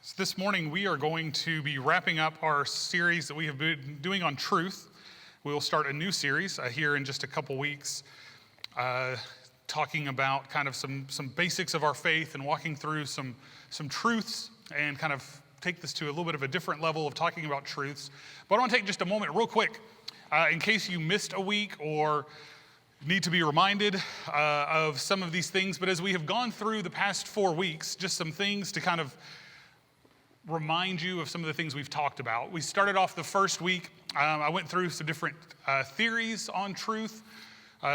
So this morning we are going to be wrapping up our series that we have been doing on truth. We will start a new series here in just a couple weeks, talking about kind of some basics of our faith and walking through some truths and kind of take this to a little bit of a different level of talking about truths. But I want to take just a moment real quick in case you missed a week or need to be reminded of some of these things. But as we have gone through the past 4 weeks, just some things to kind of remind you of some of the things we've talked about. We started off the first week. I went through some different theories on truth.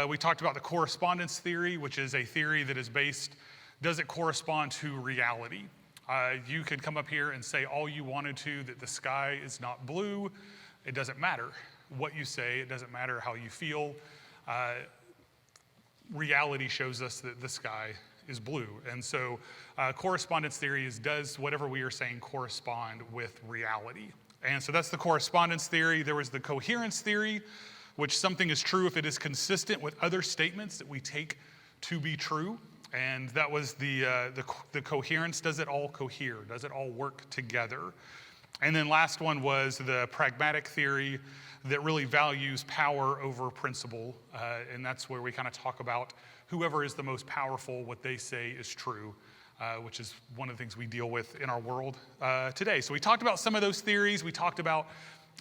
We talked about the correspondence theory, which is a theory that is based, does it correspond to reality? You could come up here and say all you wanted to, that the sky is not blue. It doesn't matter what you say. It doesn't matter how you feel. Reality shows us that the sky is blue. And so correspondence theory is, does whatever we are saying correspond with reality? And so that's the correspondence theory. There was the coherence theory, which something is true if it is consistent with other statements that we take to be true. And that was the coherence. Does it all cohere? Does it all work together? And then last one was the pragmatic theory that really values power over principle. And that's where we kind of talk about whoever is the most powerful, what they say is true, which is one of the things we deal with in our world today. So we talked about some of those theories. We talked about,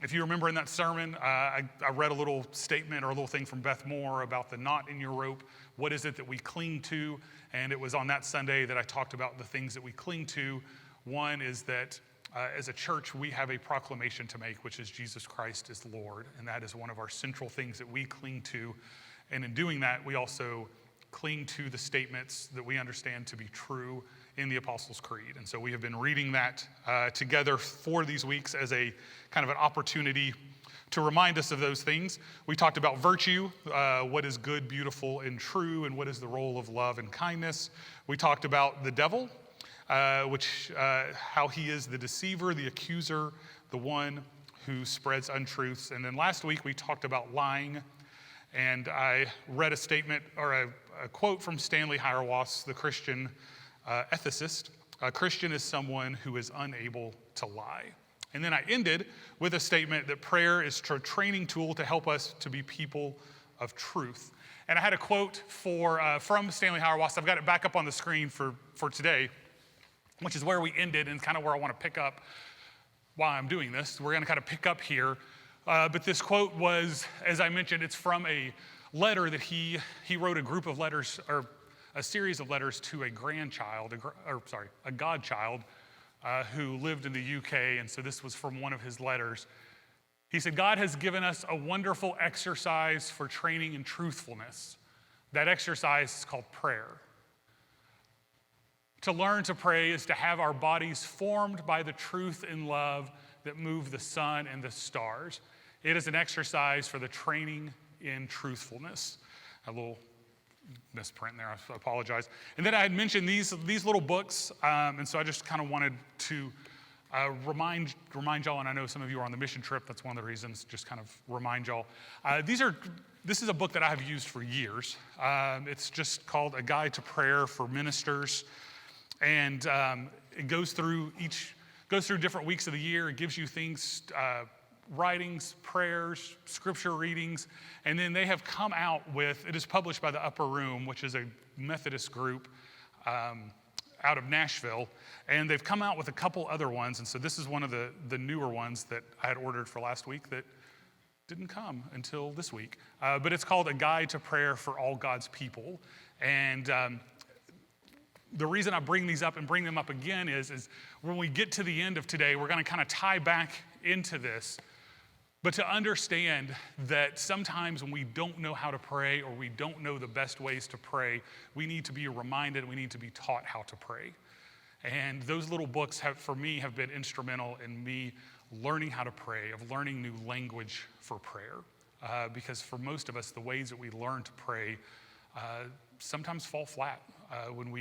if you remember in that sermon, I read a little statement or a little thing from Beth Moore about the knot in your rope. What is it that we cling to? And it was on that Sunday that I talked about the things that we cling to. One is that as a church, we have a proclamation to make, which is Jesus Christ is Lord. And that is one of our central things that we cling to. And in doing that, we also cling to the statements that we understand to be true in the Apostles' Creed. And so we have been reading that together for these weeks as a kind of an opportunity to remind us of those things. We talked about virtue, what is good, beautiful, and true, and what is the role of love and kindness. We talked about the devil, how he is the deceiver, the accuser, the one who spreads untruths. And then last week we talked about lying, and I read a statement or a quote from Stanley, Hauerwas, the Christian ethicist. A Christian is someone who is unable to lie. And then I ended with a statement that prayer is a training tool to help us to be people of truth. And I had a quote from Stanley Hauerwas. I've got it back up on the screen for today, which is where we ended and kind of where I want to pick up while I'm doing this. We're going to kind of pick up here. But this quote was, as I mentioned, it's from a letter that he wrote a group of letters, or a series of letters to a Godchild, who lived in the UK. And so this was from one of his letters. He said, God has given us a wonderful exercise for training in truthfulness. That exercise is called prayer. To learn to pray is to have our bodies formed by the truth and love that move the sun and the stars. It is an exercise for the training in truthfulness. A little misprint there, I apologize. And then I had mentioned these little books, and so I just kind of wanted to remind y'all, and I know some of you are on the mission trip, that's one of the reasons, just kind of remind y'all. This is a book that I have used for years. It's just called A Guide to Prayer for Ministers, and it goes through different weeks of the year. It gives you things, writings, prayers, scripture readings, and then they have come out with, it is published by the Upper Room, which is a Methodist group out of Nashville, and they've come out with a couple other ones, and so this is one of the newer ones that I had ordered for last week that didn't come until this week, but it's called A Guide to Prayer for All God's People. And the reason I bring these up and bring them up again is when we get to the end of today, we're going to kind of tie back into this. But to understand that sometimes when we don't know how to pray or we don't know the best ways to pray, we need to be reminded, we need to be taught how to pray. And those little books for me have been instrumental in me learning how to pray, of learning new language for prayer. Because for most of us, the ways that we learn to pray sometimes fall flat when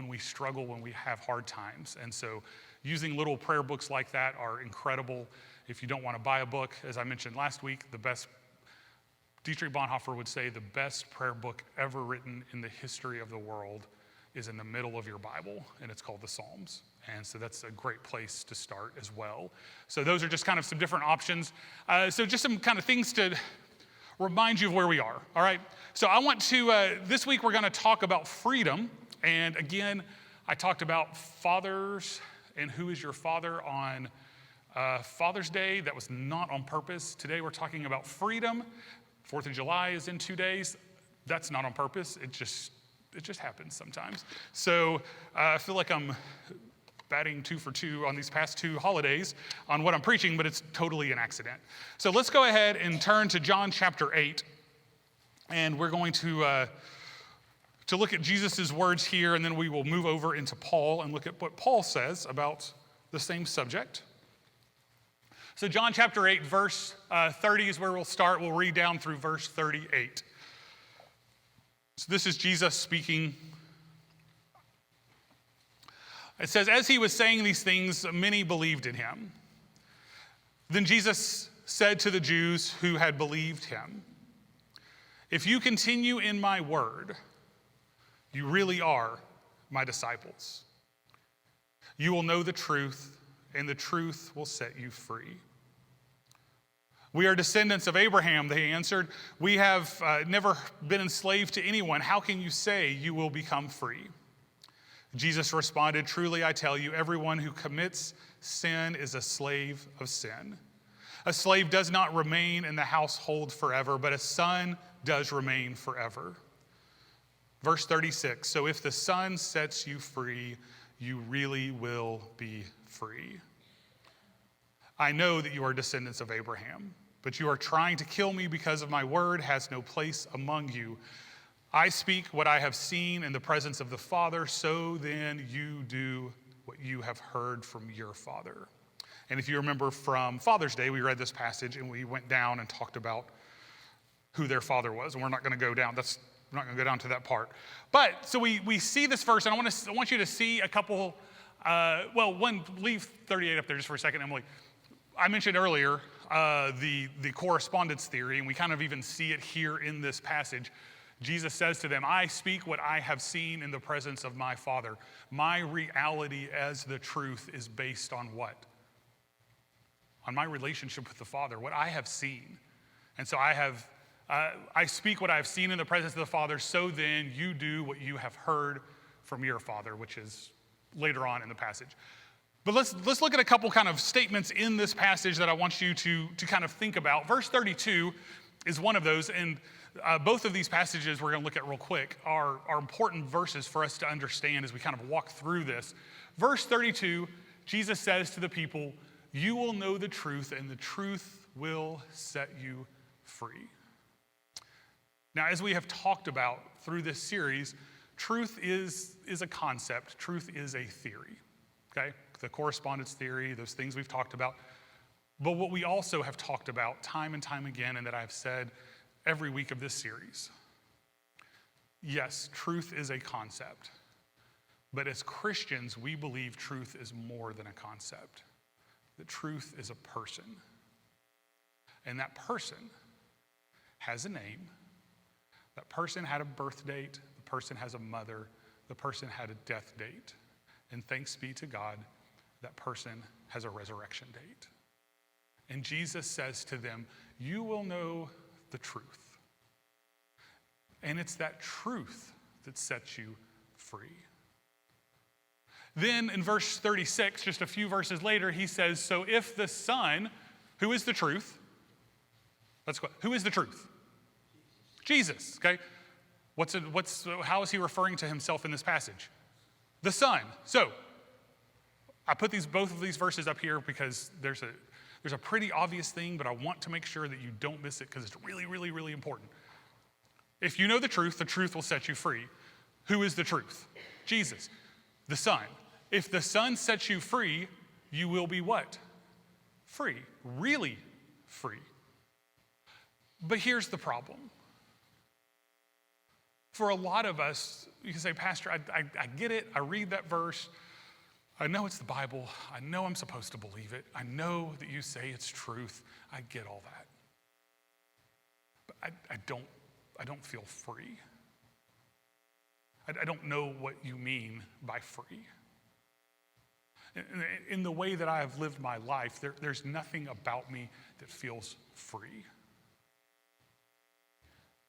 we struggle, when we have hard times. And so using little prayer books like that are incredible. If you don't want to buy a book, as I mentioned last week, Dietrich Bonhoeffer would say the best prayer book ever written in the history of the world is in the middle of your Bible, and it's called the Psalms. And so that's a great place to start as well. So those are just kind of some different options. So just some kind of things to remind you of where we are, all right? So I want to, this week we're going to talk about freedom. And again, I talked about fathers and who is your father on Father's Day. That was not on purpose. Today we're talking about freedom. 4th of July is in 2 days. That's not on purpose. It just happens sometimes. So I feel like I'm batting 2 for 2 on these past 2 holidays on what I'm preaching, but it's totally an accident. So let's go ahead and turn to John chapter 8, and we're going to look at Jesus' words here, and then we will move over into Paul and look at what Paul says about the same subject. So John chapter 8, verse 30 is where we'll start. We'll read down through verse 38. So this is Jesus speaking. It says, as he was saying these things, many believed in him. Then Jesus said to the Jews who had believed him, if you continue in my word, you really are my disciples. You will know the truth, and the truth will set you free. We are descendants of Abraham, they answered. We have never been enslaved to anyone. How can you say you will become free? Jesus responded, truly I tell you, everyone who commits sin is a slave of sin. A slave does not remain in the household forever, but a son does remain forever. Verse 36, so if the Son sets you free, you really will be free. I know that you are descendants of Abraham, but you are trying to kill me because of my word has no place among you. I speak what I have seen in the presence of the Father, so then you do what you have heard from your father. And if you remember from Father's Day, we read this passage and we went down and talked about who their father was. And we're not going to go down. We're not going to go down to that part. But so we see this verse, and I want you to see a couple. Leave 38 up there just for a second, Emily. I mentioned earlier the correspondence theory, and we kind of even see it here in this passage. Jesus says to them, I speak what I have seen in the presence of my Father. My reality as the truth is based on what? On my relationship with the Father, what I have seen. And so I speak what I have seen in the presence of the Father, so then you do what you have heard from your Father, which is later on in the passage. But let's look at a couple kind of statements in this passage that I want you to kind of think about. Verse 32 is one of those, and both of these passages we're going to look at real quick are important verses for us to understand as we kind of walk through this. Verse 32, Jesus says to the people, you will know the truth, and the truth will set you free. Now, as we have talked about through this series, truth is a concept. Truth is a theory, okay? The correspondence theory, those things we've talked about. But what we also have talked about time and time again, and that I've said every week of this series, yes, truth is a concept. But as Christians, we believe truth is more than a concept. The truth is a person. And that person has a name. That person had a birth date. The person has a mother. The person had a death date. And thanks be to God, that person has a resurrection date. And Jesus says to them, you will know the truth. And it's that truth that sets you free. Then in verse 36, just a few verses later, he says, so if the Son, who is the truth? Who is the truth? Jesus, okay? How is he referring to himself in this passage? The Son. So I put both of these verses up here because there's a pretty obvious thing, but I want to make sure that you don't miss it because it's really, really, really important. If you know the truth will set you free. Who is the truth? Jesus, the Son. If the Son sets you free, you will be what? Free. Really free. But here's the problem. For a lot of us, you can say, Pastor, I get it. I read that verse. I know it's the Bible. I know I'm supposed to believe it. I know that you say it's truth. I get all that. But I don't feel free. I don't know what you mean by free. In the way that I have lived my life, there's nothing about me that feels free.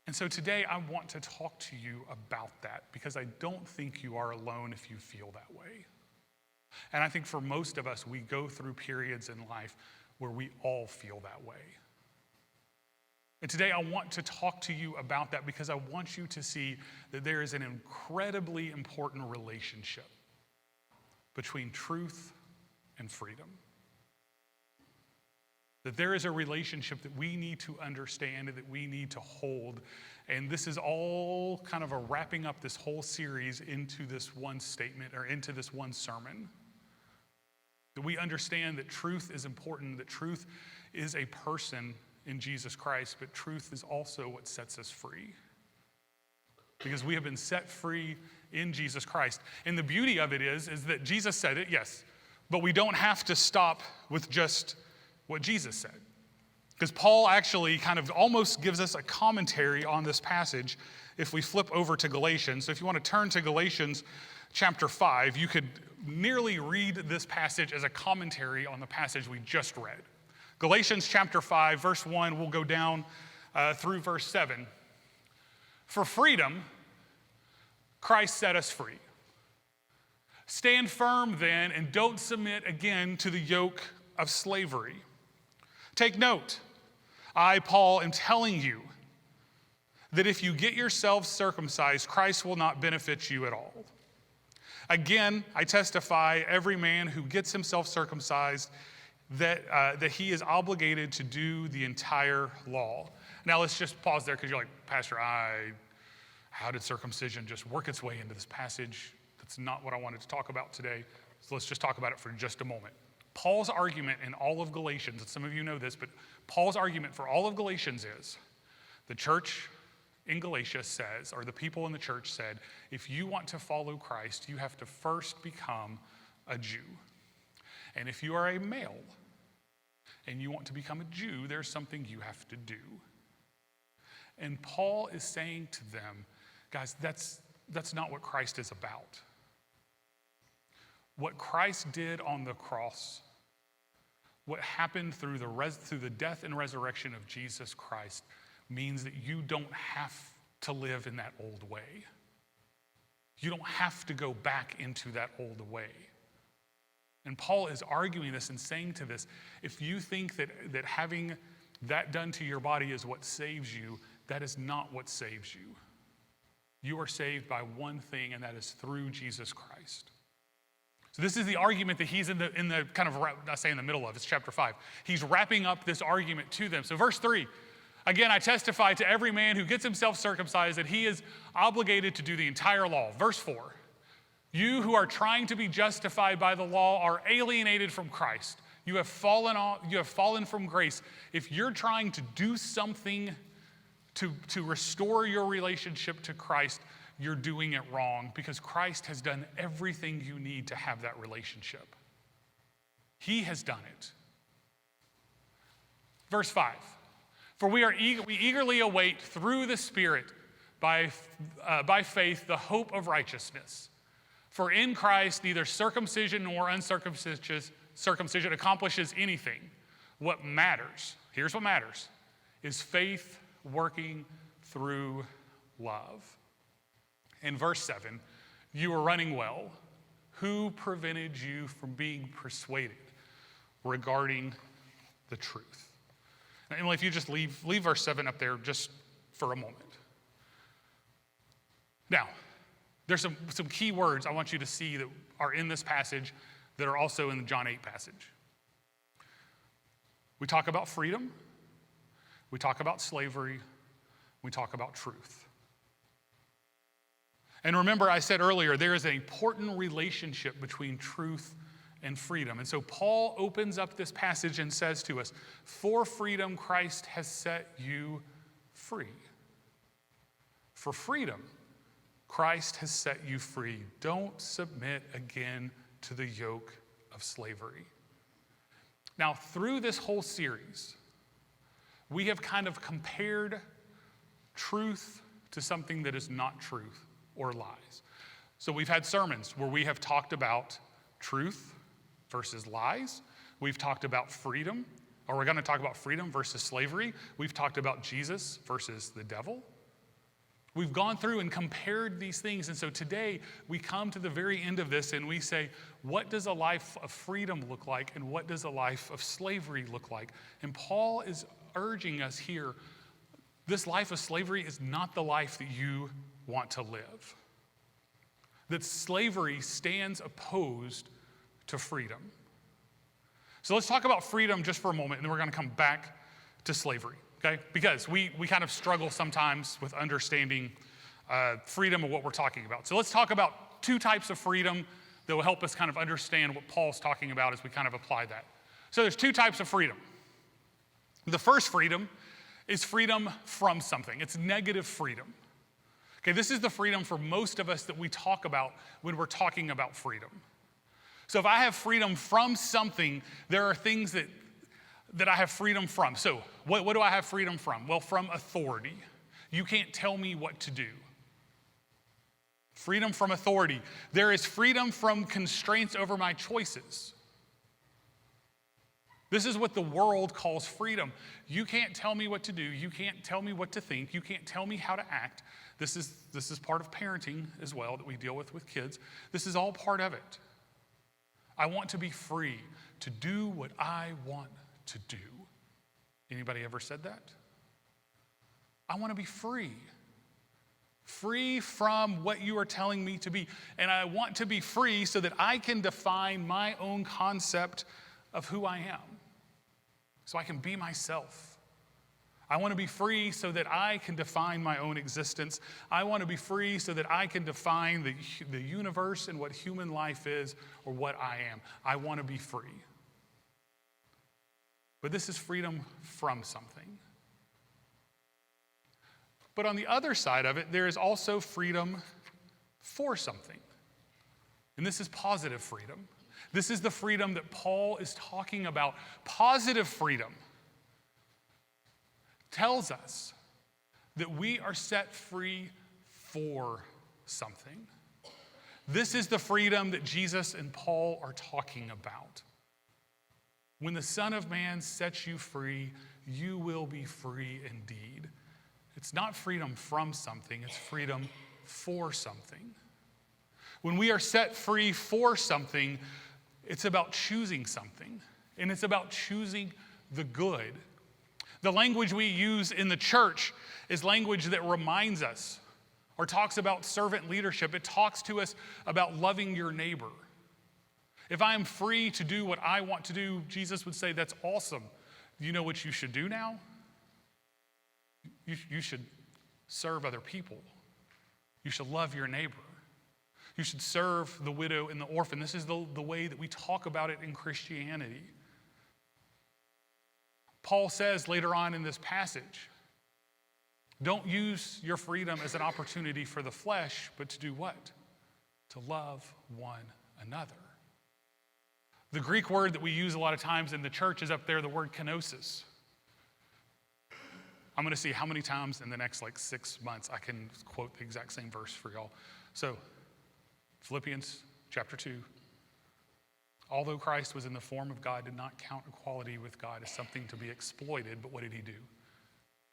And so today I want to talk to you about that because I don't think you are alone if you feel that way. And I think for most of us, we go through periods in life where we all feel that way. And today I want to talk to you about that because I want you to see that there is an incredibly important relationship between truth and freedom. That there is a relationship that we need to understand and that we need to hold. And this is all kind of a wrapping up this whole series into this one statement or into this one sermon. That we understand that truth is important, that truth is a person in Jesus Christ, but truth is also what sets us free. Because we have been set free in Jesus Christ. And the beauty of it is that Jesus said it, yes, but we don't have to stop with just what Jesus said. Because Paul actually kind of almost gives us a commentary on this passage if we flip over to Galatians. So if you want to turn to Galatians chapter 5, you could nearly read this passage as a commentary on the passage we just read. Galatians chapter 5, verse 1, we'll go down through verse 7. For freedom, Christ set us free. Stand firm then and don't submit again to the yoke of slavery. Take note, I, Paul, am telling you that if you get yourselves circumcised, Christ will not benefit you at all. Again, I testify, every man who gets himself circumcised, that he is obligated to do the entire law. Now let's just pause there because you're like, Pastor, how did circumcision just work its way into this passage? That's not what I wanted to talk about today. So let's just talk about it for just a moment. Paul's argument in all of Galatians, and some of you know this, but Paul's argument for all of Galatians is the church in Galatia says, or the people in the church said, if you want to follow Christ, you have to first become a Jew. And if you are a male and you want to become a Jew, there's something you have to do. And Paul is saying to them, guys, that's not what Christ is about. What Christ did on the cross, what happened through the death and resurrection of Jesus Christ means that you don't have to live in that old way. You don't have to go back into that old way. And Paul is arguing this and saying to this, if you think that having that done to your body is what saves you, that is not what saves you. You are saved by one thing, and that is through Jesus Christ. So this is the argument that he's in the kind of, I say in the middle of, it's chapter 5. He's wrapping up this argument to them. So verse 3, again, I testify to every man who gets himself circumcised that he is obligated to do the entire law. Verse 4, you who are trying to be justified by the law are alienated from Christ. You have fallen from grace. If you're trying to do something to restore your relationship to Christ, you're doing it wrong because Christ has done everything you need to have that relationship. He has done it. Verse 5, for we eagerly await through the Spirit by faith the hope of righteousness. For in Christ neither circumcision nor circumcision accomplishes anything. What matters, here's what matters, is faith working through love. In verse 7, you are running well. Who prevented you from being persuaded regarding the truth? Now, Emily, if you just leave verse 7 up there just for a moment. Now, there's some key words I want you to see that are in this passage that are also in the John 8 passage. We talk about freedom. We talk about slavery. We talk about truth. And remember, I said earlier, there is an important relationship between truth and freedom. And so Paul opens up this passage and says to us, for freedom, Christ has set you free. For freedom, Christ has set you free. Don't submit again to the yoke of slavery. Now, through this whole series, we have kind of compared truth to something that is not truth or lies. So we've had sermons where we have talked about truth versus lies. We've talked about freedom, or we're going to talk about freedom versus slavery. We've talked about Jesus versus the devil. We've gone through and compared these things, and so today we come to the very end of this and we say, what does a life of freedom look like, and what does a life of slavery look like? And Paul is urging us here, this life of slavery is not the life that you want to live. That slavery stands opposed to freedom. So let's talk about freedom just for a moment, and then we're going to come back to slavery. Okay? Because we kind of struggle sometimes with understanding freedom and what we're talking about. So let's talk about two types of freedom that will help us kind of understand what Paul's talking about as we kind of apply that. So there's two types of freedom. The first freedom is freedom from something. It's negative freedom. Okay, this is the freedom for most of us that we talk about when we're talking about freedom. So if I have freedom from something, there are things that I have freedom from. So what do I have freedom from? Well, from authority. You can't tell me what to do. Freedom from authority. There is freedom from constraints over my choices. This is what the world calls freedom. You can't tell me what to do. You can't tell me what to think. You can't tell me how to act. This is part of parenting as well that we deal with kids. This is all part of it. I want to be free to do what I want to do. Anybody ever said that? I want to be free. Free from what you are telling me to be. And I want to be free so that I can define my own concept of who I am. So I can be myself. I want to be free so that I can define my own existence. I want to be free so that I can define the universe and what human life is or what I am. I want to be free. But this is freedom from something. But on the other side of it, there is also freedom for something. And this is positive freedom. This is the freedom that Paul is talking about. Positive freedom tells us that we are set free for something. This is the freedom that Jesus and Paul are talking about. When the Son of Man sets you free, you will be free indeed. It's not freedom from something, it's freedom for something. When we are set free for something, it's about choosing something, and it's about choosing the good. The language we use in the church is language that reminds us or talks about servant leadership. It talks to us about loving your neighbor. If I am free to do what I want to do, Jesus would say, that's awesome. You know what you should do now? You should serve other people. You should love your neighbor. You should serve the widow and the orphan. This is the way that we talk about it in Christianity. Paul says later on in this passage, don't use your freedom as an opportunity for the flesh, but to do what? To love one another. The Greek word that we use a lot of times in the church is up there, the word kenosis. I'm going to see how many times in the next 6 months I can quote the exact same verse for y'all. So, Philippians chapter 2. Although Christ was in the form of God, did not count equality with God as something to be exploited, but what did he do?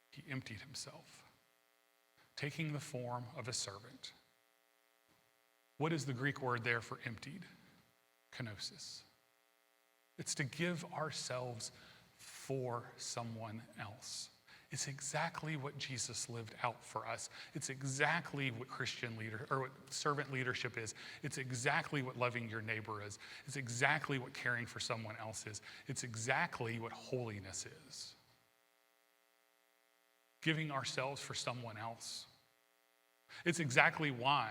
He emptied himself, taking the form of a servant. What is the Greek word there for emptied? Kenosis. It's to give ourselves for someone else. It's exactly what Jesus lived out for us. It's exactly what what servant leadership is. It's exactly what loving your neighbor is. It's exactly what caring for someone else is. It's exactly what holiness is. Giving ourselves for someone else. It's exactly why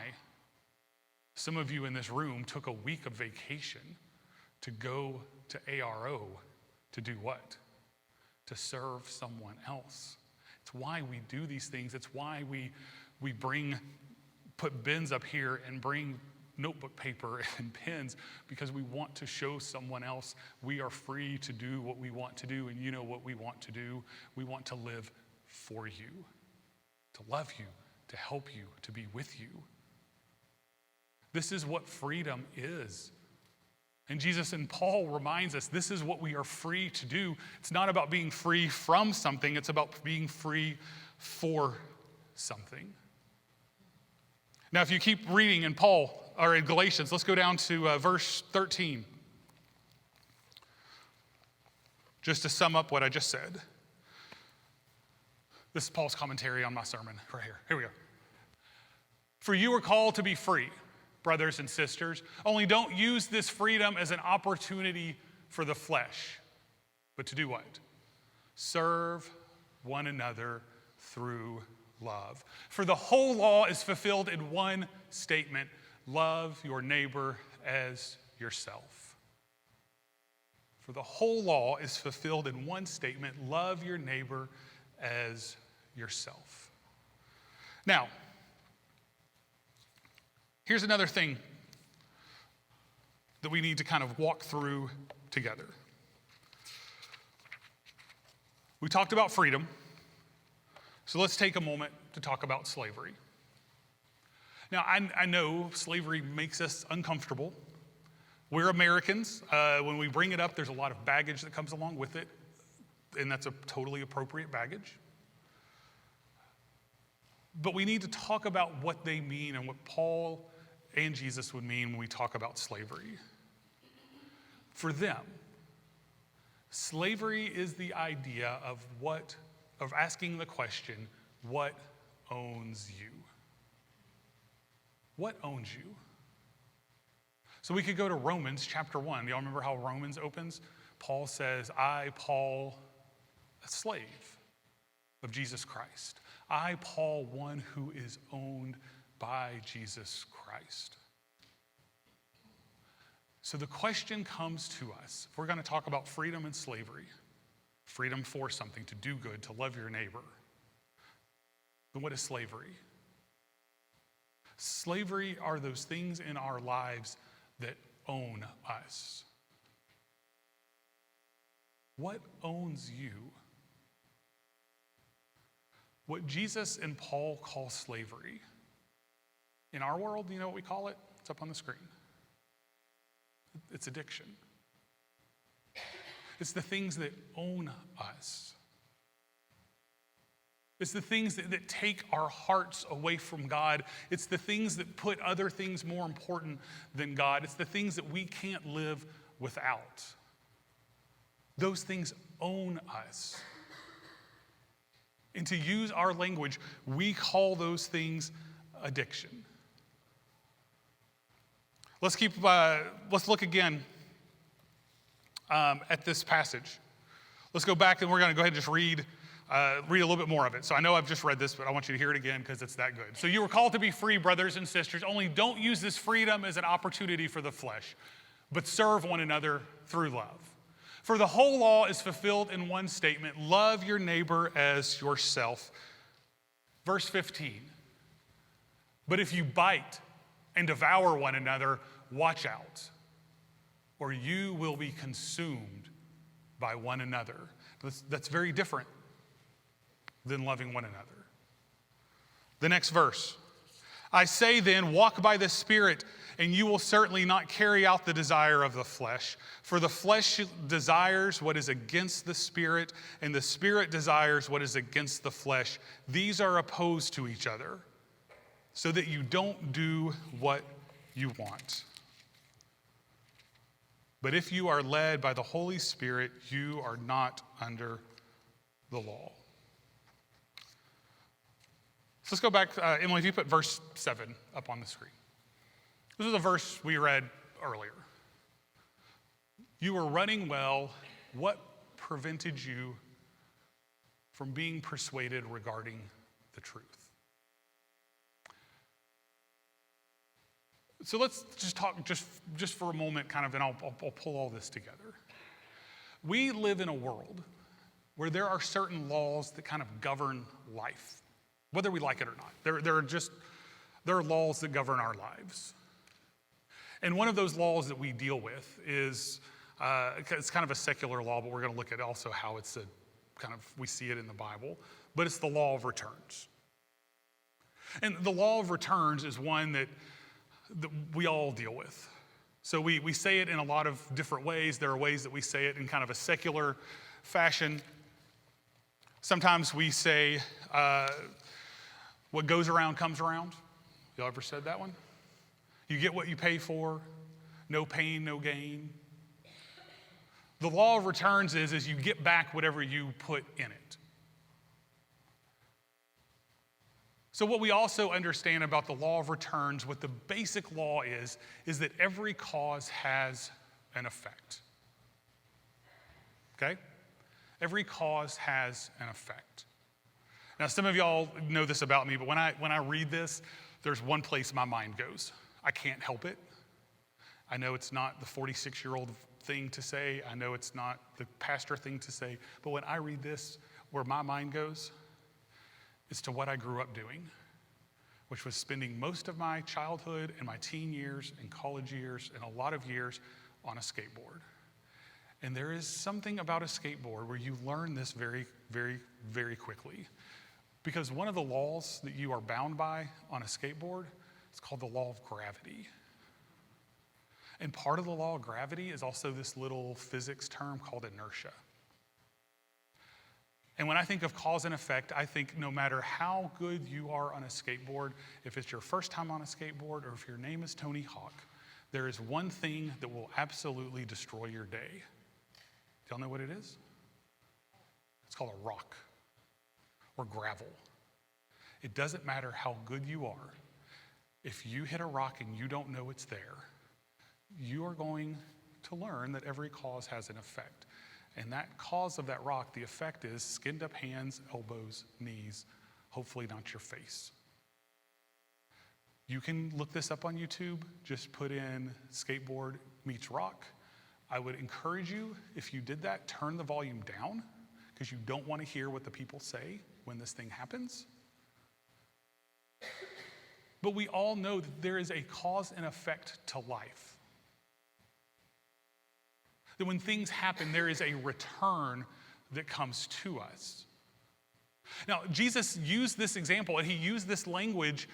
some of you in this room took a week of vacation to go to ARO to do what? To serve someone else. It's why we do these things. It's why we put bins up here and bring notebook paper and pens, because we want to show someone else we are free to do what we want to do. And you know what we want to do? We want to live for you, to love you, to help you, to be with you. This is what freedom is. And Jesus and Paul reminds us this is what we are free to do. It's not about being free from something, it's about being free for something. Now, if you keep reading in Galatians, let's go down to verse 13. Just to sum up what I just said. This is Paul's commentary on my sermon right here. Here we go. For you are called to be free, brothers and sisters. Only don't use this freedom as an opportunity for the flesh, but to do what? Serve one another through love. For the whole law is fulfilled in one statement: love your neighbor as yourself. For the whole law is fulfilled in one statement: love your neighbor as yourself. Now, here's another thing that we need to kind of walk through together. We talked about freedom, so let's take a moment to talk about slavery. Now, I know slavery makes us uncomfortable. We're Americans. When we bring it up, there's a lot of baggage that comes along with it, and that's a totally appropriate baggage. But we need to talk about what they mean and what Paul and Jesus would mean when we talk about slavery. For them, slavery is the idea of asking the question, what owns you? What owns you? So we could go to Romans chapter 1. Do y'all remember how Romans opens? Paul says, I, Paul, a slave of Jesus Christ. I, Paul, one who is owned by Jesus Christ. So the question comes to us, if we're going to talk about freedom and slavery, freedom for something, to do good, to love your neighbor, then what is slavery? Slavery are those things in our lives that own us. What owns you? What Jesus and Paul call slavery, in our world, you know what we call it? It's up on the screen. It's addiction. It's the things that own us. It's the things that take our hearts away from God. It's the things that put other things more important than God. It's the things that we can't live without. Those things own us. And to use our language, we call those things addiction. Let's look again at this passage. Let's go back and we're going to go ahead and just read a little bit more of it. So I know I've just read this, but I want you to hear it again because it's that good. So you were called to be free, brothers and sisters. Only don't use this freedom as an opportunity for the flesh, but serve one another through love. For the whole law is fulfilled in one statement: love your neighbor as yourself. Verse 15. But if you bite and devour one another, watch out, or you will be consumed by one another. That's very different than loving one another. The next verse. I say then, walk by the Spirit, and you will certainly not carry out the desire of the flesh. For the flesh desires what is against the Spirit, and the Spirit desires what is against the flesh. These are opposed to each other, so that you don't do what you want. But if you are led by the Holy Spirit, you are not under the law. So let's go back. Emily, if you put verse 7 up on the screen. This is a verse we read earlier. You were running well. What prevented you from being persuaded regarding the truth? So let's just talk just for a moment, kind of, and I'll pull all this together. We live in a world where there are certain laws that kind of govern life, whether we like it or not. There are laws that govern our lives. And one of those laws that we deal with is, it's kind of a secular law, but we're going to look at also how it's we see it in the Bible, but it's the law of returns. And the law of returns is one that we all deal with. So we say it in a lot of different ways. There are ways that we say it in kind of a secular fashion. Sometimes we say, what goes around comes around. Y'all ever said that one? You get what you pay for, no pain, no gain. The law of returns is you get back whatever you put in it. So what we also understand about the law of returns, what the basic law is that every cause has an effect. Okay? Every cause has an effect. Now, some of y'all know this about me, but when I read this, there's one place my mind goes. I can't help it. I know it's not the 46-year-old thing to say. I know it's not the pastor thing to say. But when I read this, where my mind goes is to what I grew up doing, which was spending most of my childhood and my teen years and college years and a lot of years on a skateboard. And there is something about a skateboard where you learn this very, very, very quickly. Because one of the laws that you are bound by on a skateboard is called the law of gravity. And part of the law of gravity is also this little physics term called inertia. And when I think of cause and effect, I think no matter how good you are on a skateboard, if it's your first time on a skateboard or if your name is Tony Hawk, there is one thing that will absolutely destroy your day. Y'all know what it is? It's called a rock or gravel. It doesn't matter how good you are. If you hit a rock and you don't know it's there, you are going to learn that every cause has an effect. And that cause of that rock, the effect is skinned up hands, elbows, knees, hopefully not your face. You can look this up on YouTube. Just put in skateboard meets rock. I would encourage you, if you did that, turn the volume down because you don't want to hear what the people say when this thing happens. But we all know that there is a cause and effect to life. That when things happen, there is a return that comes to us. Now, Jesus used this example, and he used this language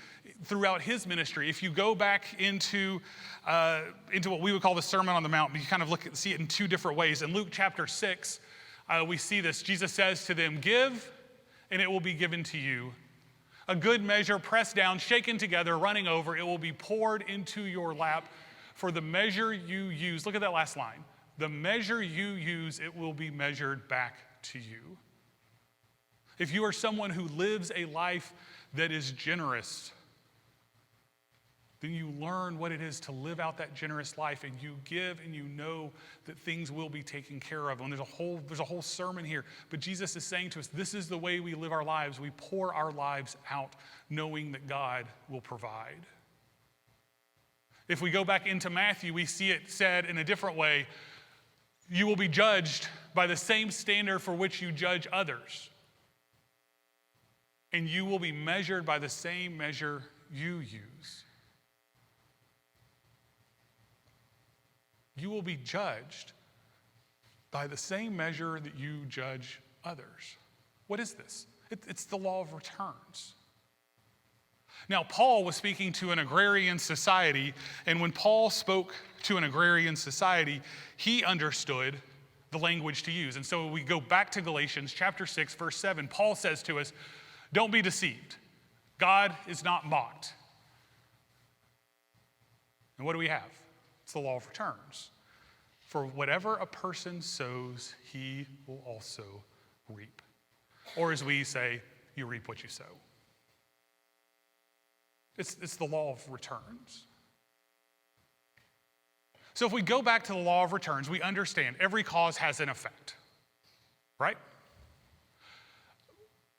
throughout his ministry. If you go back into what we would call the Sermon on the Mount, you kind of see it in two different ways. In Luke chapter 6, we see this. Jesus says to them, "Give, and it will be given to you. A good measure, pressed down, shaken together, running over, it will be poured into your lap. For the measure you use," look at that last line, "the measure you use, it will be measured back to you." If you are someone who lives a life that is generous, then you learn what it is to live out that generous life, and you give and you know that things will be taken care of. And there's a whole sermon here, but Jesus is saying to us, this is the way we live our lives. We pour our lives out knowing that God will provide. If we go back into Matthew, we see it said in a different way, you will be judged by the same standard for which you judge others. And you will be measured by the same measure you use. You will be judged by the same measure that you judge others. What is this? It's the law of returns. Now, Paul was speaking to an agrarian society, and when Paul spoke to an agrarian society, he understood the language to use. And so we go back to Galatians chapter 6, verse 7. Paul says to us, don't be deceived. God is not mocked. And what do we have? It's the law of returns. For whatever a person sows, he will also reap. Or as we say, you reap what you sow. It's the law of returns. So if we go back to the law of returns, we understand every cause has an effect, right?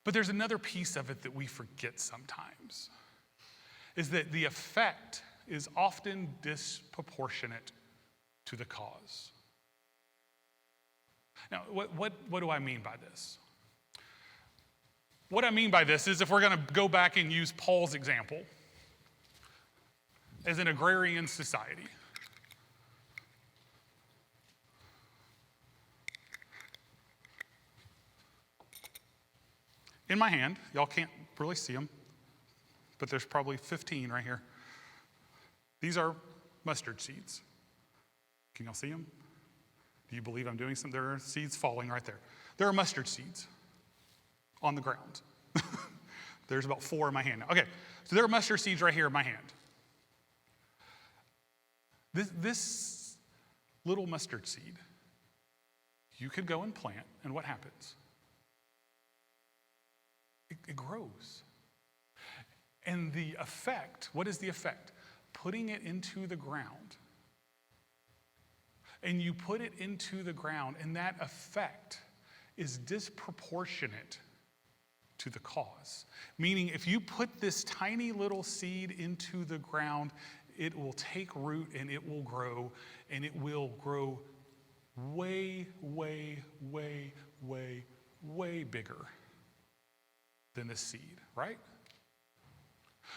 But there's another piece of it that we forget sometimes, is that the effect is often disproportionate to the cause. Now, what do I mean by this? What I mean by this is if we're going to go back and use Paul's example as an agrarian society. In my hand, y'all can't really see them, but there's probably 15 right here. These are mustard seeds. Can y'all see them? Do you believe I'm doing something? There are seeds falling right there. There are mustard seeds on the ground. There's about 4 in my hand now. Okay, so there are mustard seeds right here in my hand. This little mustard seed, you could go and plant, and what happens? It grows. And the effect, what is the effect? Putting it into the ground. And you put it into the ground, and that effect is disproportionate to the cause. Meaning, if you put this tiny little seed into the ground, it will take root and it will grow, and it will grow way, way, way, way, way bigger than the seed, right?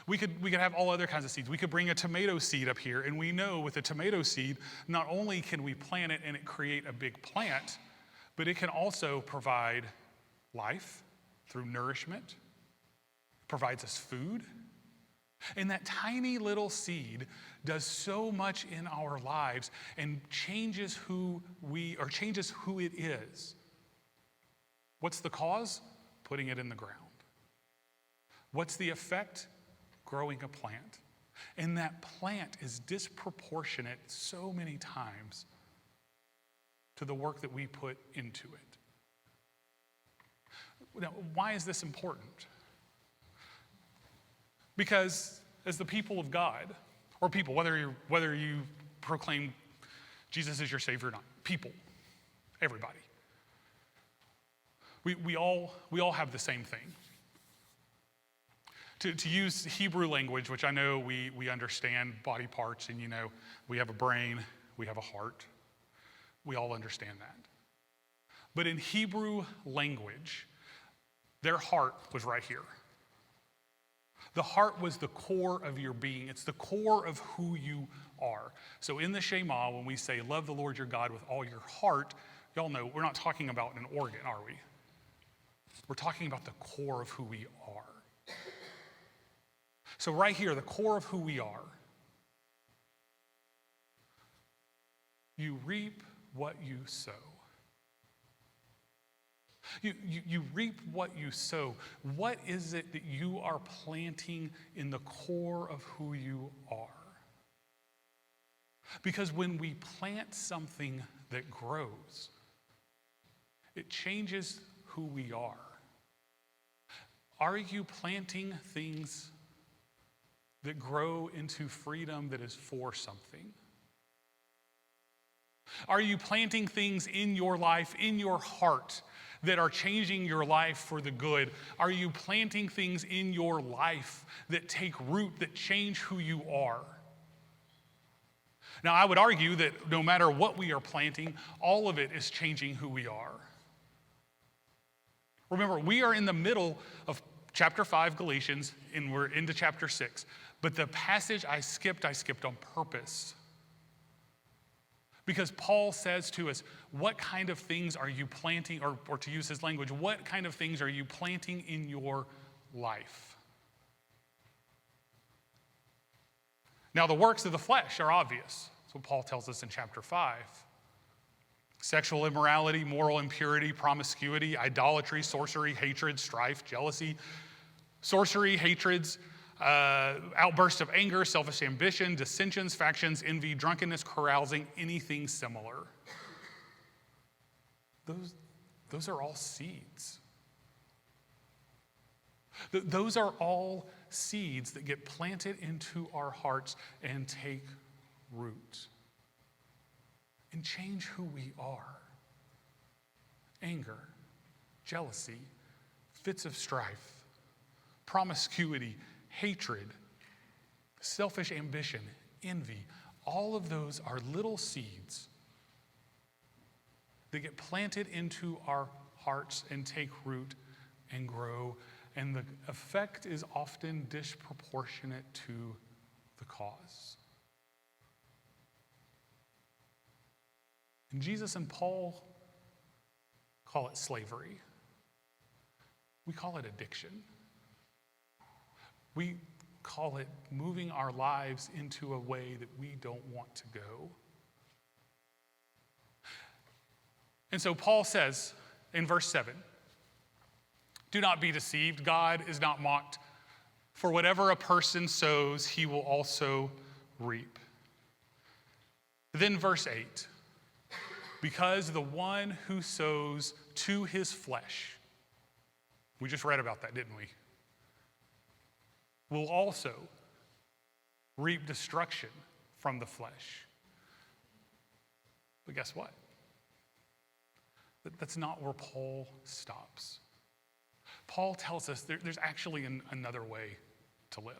We could have all other kinds of seeds. We could bring a tomato seed up here, and we know with a tomato seed, not only can we plant it and it create a big plant, but it can also provide life through nourishment. It provides us food. And that tiny little seed does so much in our lives and changes who it is. What's the cause? Putting it in the ground. What's the effect? Growing a plant. And that plant is disproportionate so many times to the work that we put into it. Now, why is this important? Because as the people of God, or people, whether you proclaim Jesus is your Savior or not, people, everybody, we all have the same thing. To use Hebrew language, which I know we understand body parts, and we have a brain, we have a heart. We all understand that. But in Hebrew language, their heart was right here. The heart was the core of your being. It's the core of who you are. So in the Shema, when we say, love the Lord your God with all your heart, y'all know we're not talking about an organ, are we? We're talking about the core of who we are. So right here, the core of who we are, you reap what you sow. You reap what you sow. What is it that you are planting in the core of who you are? Because when we plant something that grows, it changes who we are. Are you planting things that grow into freedom that is for something? Are you planting things in your life, in your heart, that are changing your life for the good? Are you planting things in your life that take root, that change who you are? Now, I would argue that no matter what we are planting, all of it is changing who we are. Remember, we are in the middle of chapter 5, Galatians, and we're into chapter 6. But the passage I skipped on purpose. Because Paul says to us, what kind of things are you planting, or to use his language, what kind of things are you planting in your life? Now, the works of the flesh are obvious. That's what Paul tells us in chapter 5. Sexual immorality, moral impurity, promiscuity, idolatry, sorcery, hatred, strife, jealousy, hatreds, outbursts of anger, selfish ambition, dissensions, factions, envy, drunkenness, carousing, anything similar. Those are all seeds. Those are all seeds that get planted into our hearts and take root and change who we are. Anger, jealousy, fits of strife, promiscuity, hatred, selfish ambition, envy, all of those are little seeds that get planted into our hearts and take root and grow, and the effect is often disproportionate to the cause. And Jesus and Paul call it slavery. We call it addiction. We call it moving our lives into a way that we don't want to go. And so Paul says in verse 7, do not be deceived. God is not mocked. For whatever a person sows, he will also reap. Then verse 8, because the one who sows to his flesh, we just read about that, didn't we? Will also reap destruction from the flesh. But guess what? That's not where Paul stops. Paul tells us there's actually another way to live.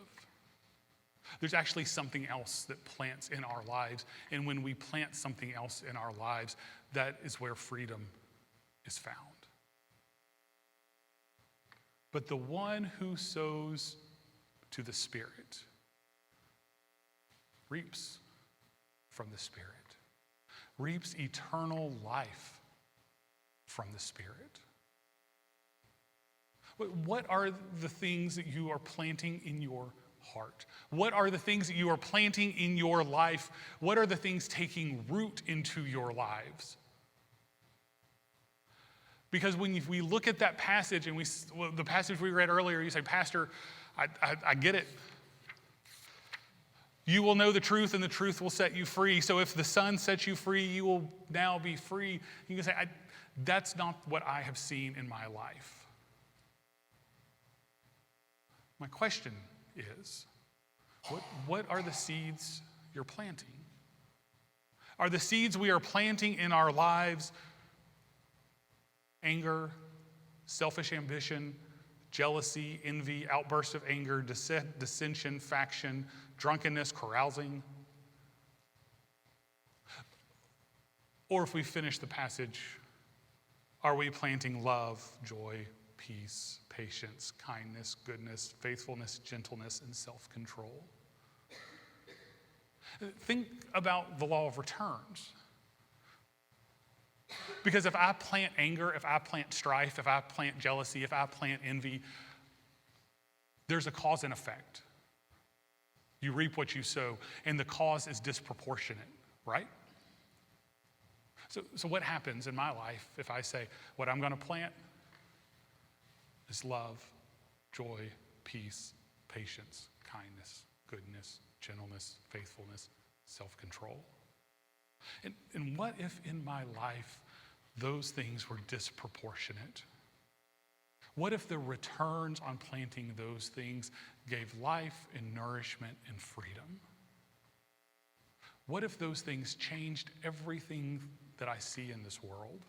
There's actually something else that plants in our lives. And when we plant something else in our lives, that is where freedom is found. But the one who sows to the Spirit reaps from the Spirit, reaps eternal life from the Spirit. What are the things that you are planting in your heart? What are the things that you are planting in your life? What are the things taking root into your lives? Because when we look at that passage, and the passage we read earlier, you say, Pastor, I get it. You will know the truth, and the truth will set you free. So if the Son sets you free, you will now be free. You can say, that's not what I have seen in my life. My question is, what are the seeds you're planting? Are the seeds we are planting in our lives anger, selfish ambition, jealousy, envy, outbursts of anger, dissension, faction, drunkenness, carousing? Or if we finish the passage, are we planting love, joy, peace, patience, kindness, goodness, faithfulness, gentleness, and self-control? Think about the law of returns. Because if I plant anger, if I plant strife, if I plant jealousy, if I plant envy, there's a cause and effect. You reap what you sow, and the cause is disproportionate, right? So what happens in my life if I say, what I'm going to plant is love, joy, peace, patience, kindness, goodness, gentleness, faithfulness, self-control? And what if in my life those things were disproportionate? What if the returns on planting those things gave life and nourishment and freedom? What if those things changed everything that I see in this world?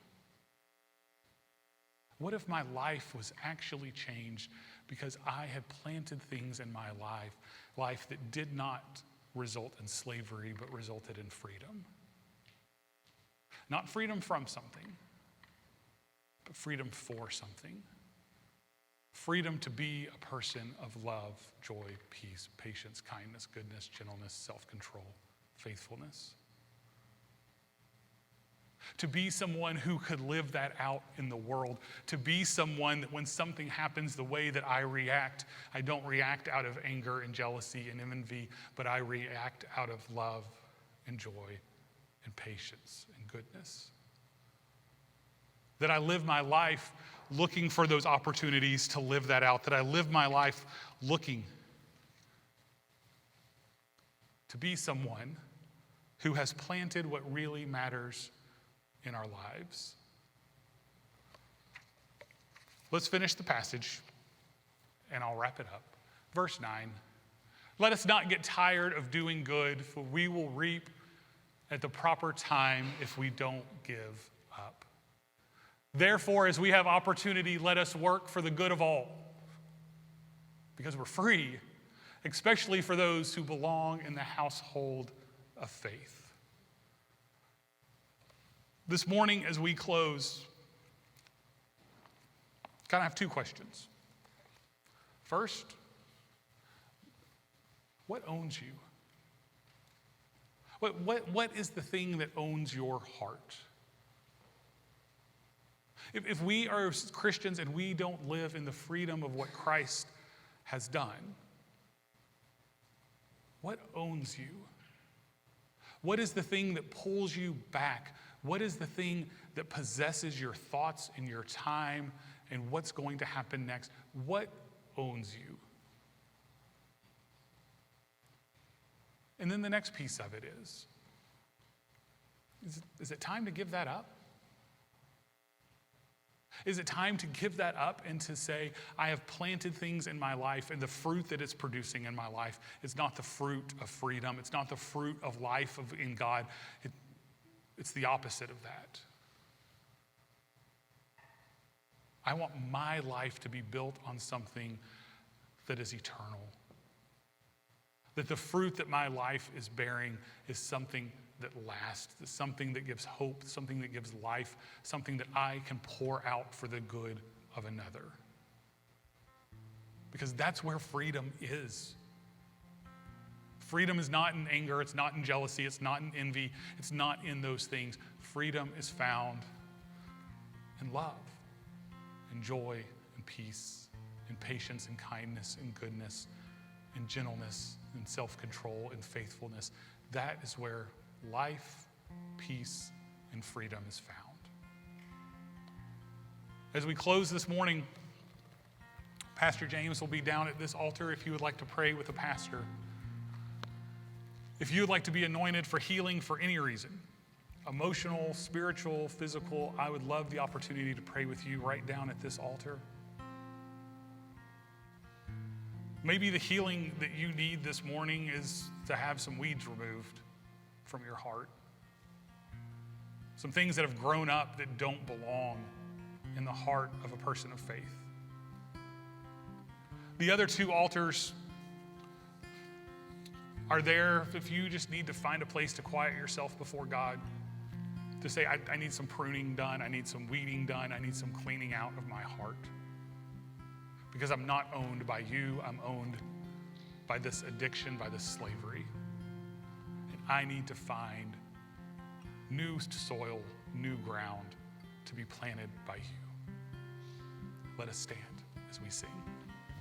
What if my life was actually changed because I had planted things in my life that did not result in slavery, but resulted in freedom? Not freedom from something, but freedom for something. Freedom to be a person of love, joy, peace, patience, kindness, goodness, gentleness, self-control, faithfulness. To be someone who could live that out in the world. To be someone that when something happens the way that I react, I don't react out of anger and jealousy and envy, but I react out of love and joy and patience and goodness. That I live my life looking for those opportunities to live that out. That I live my life looking to be someone who has planted what really matters in our lives. Let's finish the passage, and I'll wrap it up. Verse 9, let us not get tired of doing good, for we will reap at the proper time if we don't give up. Therefore, as we have opportunity, let us work for the good of all, because we're free, especially for those who belong in the household of faith. This morning, as we close, kind of have two questions. First, what owns you? What is the thing that owns your heart? If we are Christians and we don't live in the freedom of what Christ has done, what owns you? What is the thing that pulls you back? What is the thing that possesses your thoughts and your time and what's going to happen next? What owns you? And then the next piece of it is it time to give that up? Is it time to give that up and to say, I have planted things in my life, and the fruit that it's producing in my life is not the fruit of freedom. It's not the fruit of life in God. It's the opposite of that. I want my life to be built on something that is eternal. That the fruit that my life is bearing is something that lasts, something that gives hope, something that gives life, something that I can pour out for the good of another. Because that's where freedom is. Freedom is not in anger, it's not in jealousy, it's not in envy, it's not in those things. Freedom is found in love, in joy, in peace, in patience, in kindness, in goodness, in gentleness, in self-control, in faithfulness. That is where life, peace, and freedom is found. As we close this morning, Pastor James will be down at this altar if you would like to pray with the pastor. If you would like to be anointed for healing for any reason, emotional, spiritual, physical, I would love the opportunity to pray with you right down at this altar. Maybe the healing that you need this morning is to have some weeds removed from your heart. Some things that have grown up that don't belong in the heart of a person of faith. The other two altars are there if you just need to find a place to quiet yourself before God, to say, I need some pruning done, I need some weeding done, I need some cleaning out of my heart. Because I'm not owned by you, I'm owned by this addiction, by this slavery. And I need to find new soil, new ground to be planted by you. Let us stand as we sing.